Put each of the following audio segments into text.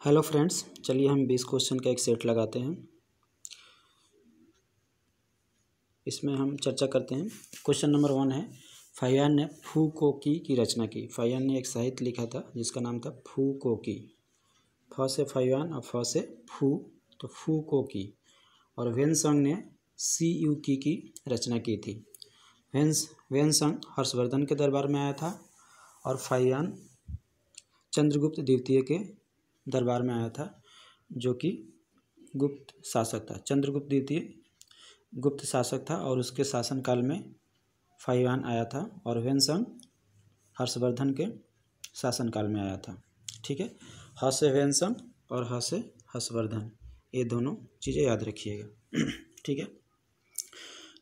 Hello friends, चलिए हम 20 question का एक सेट लगाते हैं। इसमें हम चर्चा करते हैं। क्वेश्चन नंबर 1 है, फाहियान ने फूकोकी की रचना की। फाहियान ने एक साहित्य लिखा था जिसका नाम था फूकोकी। फ से फाहियान और फ से फू, तो फूकोकी। और वेनसंग ने सीयूकी की रचना की थी। वेनसंग हर्षवर्धन के दरबार में आया था और फाहियान चंद्रगुप्त द्वितीय के दरबार में आया था, जो कि गुप्त शासक था। चंद्रगुप्त द्वितीय गुप्त शासक था और उसके शासनकाल में फाहियान आया था और वेनसंग हर्षवर्धन के शासनकाल में आया था। ठीक है, ह से वेनसंग और ह से हर्षवर्धन, ये दोनों चीज़ें याद रखिएगा। ठीक है।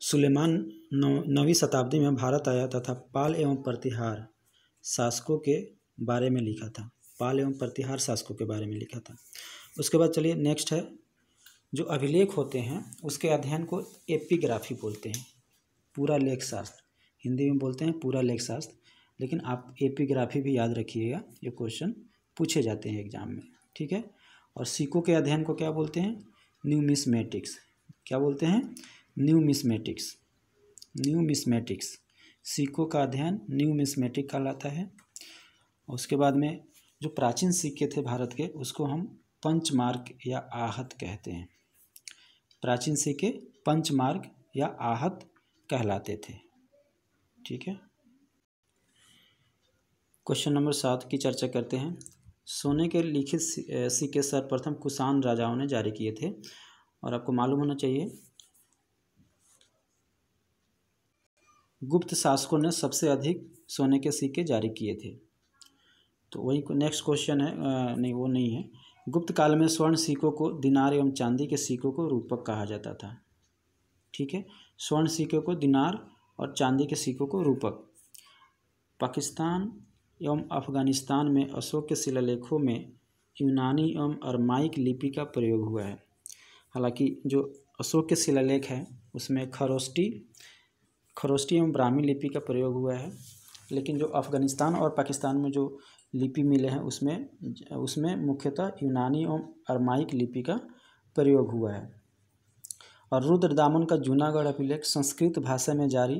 सुलेमान 9वीं शताब्दी में भारत आया तथा पाल एवं प्रतिहार शासकों के बारे में लिखा था। पाल एवं प्रतिहार शासकों के बारे में लिखा था। उसके बाद चलिए नेक्स्ट है, जो अभिलेख होते हैं उसके अध्ययन को एपिग्राफी बोलते हैं। पूरा लेख शास्त्र हिंदी में बोलते हैं पूरा लेख शास्त्र, लेकिन आप एपिग्राफी भी याद रखिएगा, ये क्वेश्चन पूछे जाते हैं एग्जाम में। ठीक है। और सिक्कों के अध्ययन को क्या बोलते हैं? न्यूमिस्मेटिक्स। क्या बोलते हैं? न्यूमिस्मेटिक्स। न्यूमिस्मेटिक्स, सिक्कों का अध्ययन न्यूमिस्मेटिक कहलाता है। उसके बाद में जो प्राचीन सिक्के थे भारत के, उसको हम पंचमार्क या आहत कहते हैं। प्राचीन सिक्के पंचमार्क या आहत कहलाते थे। ठीक है। क्वेश्चन नंबर 7 की चर्चा करते हैं। सोने के लिखित सिक्के सर्वप्रथम कुषाण राजाओं ने जारी किए थे, और आपको मालूम होना चाहिए गुप्त शासकों ने सबसे अधिक सोने के सिक्के जारी किए थे। तो वही नेक्स्ट क्वेश्चन है, नहीं वो नहीं है। गुप्त काल में स्वर्ण सिक्कों को दिनार एवं चांदी के सिक्कों को रूपक कहा जाता था। ठीक है, स्वर्ण सिक्कों को दिनार और चांदी के सिक्कों को रूपक। पाकिस्तान एवं अफगानिस्तान में अशोक के शिलालेखों में यूनानी एवं अरमाइक लिपि का प्रयोग हुआ है। हालांकि जो अशोक के शिलालेख है उसमें खरोष्टी एवं ब्राह्मी लिपि का प्रयोग हुआ है, लेकिन जो अफगानिस्तान और पाकिस्तान में जो लिपि मिले हैं उसमें मुख्यतः यूनानी एवं अरमाइक लिपि का प्रयोग हुआ है। और रुद्रदामन का जूनागढ़ अभिलेख संस्कृत भाषा में जारी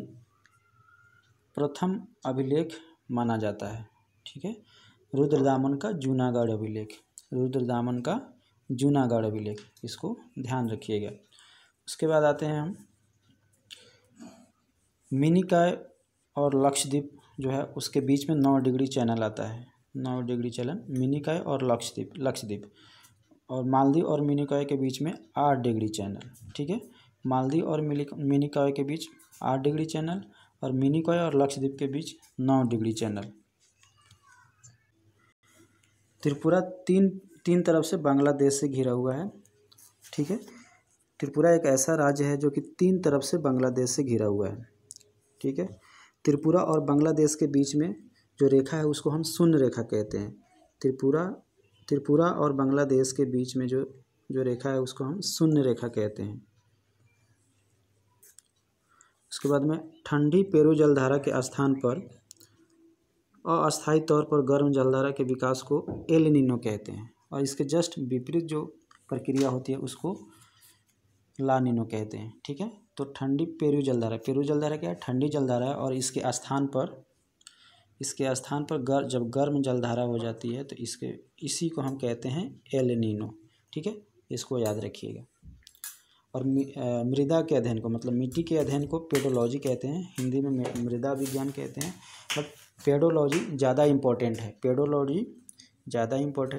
प्रथम अभिलेख माना जाता है। ठीक है, रुद्रदामन का जूनागढ़ अभिलेख, रुद्रदामन का जूनागढ़ अभिलेख, इसको ध्यान रखिएगा। उसके बाद आते हैं हम मिनिकॉय और लक्षद्वीप जो है उसके बीच में 9 डिग्री चैनल आता है। 9 डिग्री चैनल मिनिकॉय और लक्षद्वीप। और मालदीव और मिनिकॉय के बीच में 8 डिग्री चैनल। ठीक है, मालदीव और मिनिकॉय के बीच 8 डिग्री चैनल और मिनिकॉय और लक्षद्वीप के बीच 9 डिग्री चैनल। त्रिपुरा तीन तरफ से बांग्लादेश से घिरा हुआ है। ठीक है, त्रिपुरा एक ऐसा राज्य है जो कि 3 तरफ से बांग्लादेश से घिरा हुआ है। ठीक है, त्रिपुरा और बांग्लादेश के बीच में जो रेखा है उसको हम शून्य रेखा कहते हैं। त्रिपुरा और बांग्लादेश के बीच में जो रेखा है उसको हम शून्य रेखा कहते हैं। उसके बाद में ठंडी पेरू जलधारा के स्थान पर अस्थायी तौर पर गर्म जलधारा के विकास को एल नीनो कहते हैं, और इसके जस्ट विपरीत जो प्रक्रिया होती है उसको ला नीनो कहते हैं। ठीक है, तो ठंडी पेरू जलधारा क्या है? ठंडी जलधारा है, और इसके स्थान पर जब गर्म जलधारा हो जाती है तो इसी को हम कहते हैं एल नीनो। ठीक है, इसको याद रखिएगा। और मृदा के अध्ययन को, मतलब मिट्टी के अध्ययन को पेडोलॉजी कहते हैं। हिंदी में मृदा विज्ञान कहते हैं, बट पेडोलॉजी ज़्यादा इम्पोर्टेंट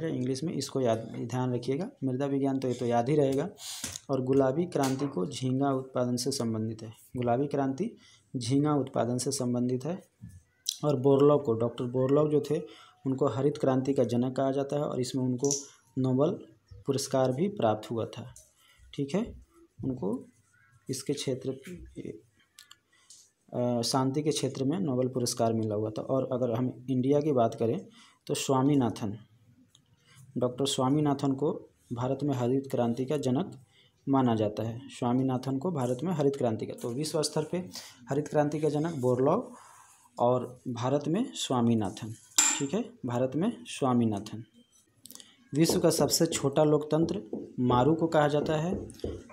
है। इंग्लिश में इसको ध्यान रखिएगा। मृदा विज्ञान तो ये तो याद ही रहेगा। और गुलाबी क्रांति को झींगा उत्पादन से संबंधित है। गुलाबी क्रांति झींगा उत्पादन से संबंधित है। और बोरलॉग को, डॉक्टर बोरलॉग जो थे उनको हरित क्रांति का जनक कहा जाता है, और इसमें उनको नोबेल पुरस्कार भी प्राप्त हुआ था। ठीक है, उनको इसके क्षेत्र शांति के क्षेत्र में नोबेल पुरस्कार मिला हुआ था। और अगर हम इंडिया की बात करें तो डॉक्टर स्वामीनाथन को भारत में हरित क्रांति का जनक माना जाता है। स्वामीनाथन को भारत में हरित क्रांति का, तो विश्व स्तर पे हरित क्रांति का जनक बोरलॉग और भारत में स्वामीनाथन। ठीक है, भारत में स्वामीनाथन। विश्व का सबसे छोटा लोकतंत्र मारू को कहा जाता है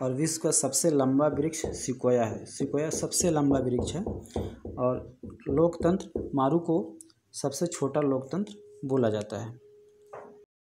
और विश्व का सबसे लंबा वृक्ष सिकोया है। सिकोया सबसे लंबा वृक्ष है और लोकतंत्र मारू को सबसे छोटा लोकतंत्र बोला जाता है।